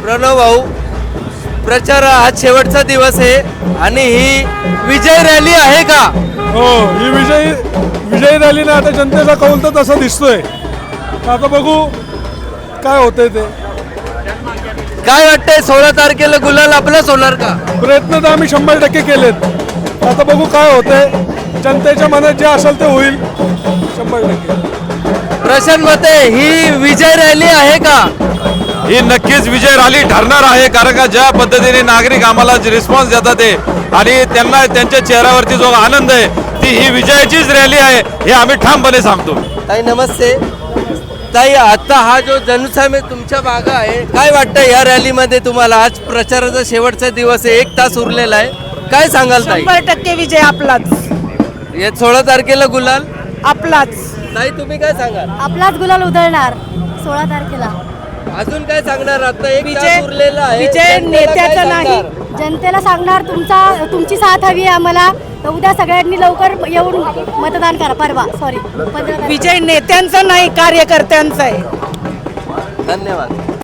प्रणव भाऊ, प्रचार आज शेवटचा दिवस आहे आणि ही विजय रॅली आहे का? हो, ही विजयी रॅली ना. आता जनतेचा कौल तर तसा दिसतोय. आता बघू काय होतंय ते. काय वाटतंय 16 तारखेला गुलाल आपलाच होणार का? प्रयत्न तर आम्ही 100% केलेत. आता बघू काय होतंय. जनतेच्या मनात जे असेल ते होईल 100%. प्रशांत मते, ही विजय रॅली आहे का? ही नक्कीच विजय रॅली ठरणार आहे, कारण का ज्या पद्धतीने नागरिक आम्हाला रिस्पॉन्स देतात ते आणि त्यांना त्यांच्या चेहऱ्यावरती जो आनंद आहे ती ही विजयाचीच रॅली आहे हे आम्ही ठामपणे सांगतो. ताई नमस्ते. ताई, आता हा जो जनसामे तुमच्या मागं आहे, काय वाटतं या रॅलीमध्ये तुम्हाला? आज प्रचाराचा शेवटचा दिवस आहे, 1 तास उरलेला आहे, काय सांगाल ताई? 100% विजय आपलाच. या 16 तारखेला गुलाल आपलाच. ताई तुम्ही काय सांगाल? आपलाच गुलाल उधळणार 16 तारखेला. अजून काय सांगणार? आता 1 विजय- तास उरलेला आहे, विजय जनतेला काय नेत्याचा नाही. सांगणार? जनतेला सांगणार तुमची साथ हवी आहे आम्हाला. तर उद्या सगळ्यांनी लवकर येऊन मतदान करा. परवा 15 विजय नेत्यांचा नाही, कार्यकर्त्यांचा आहे. धन्यवाद.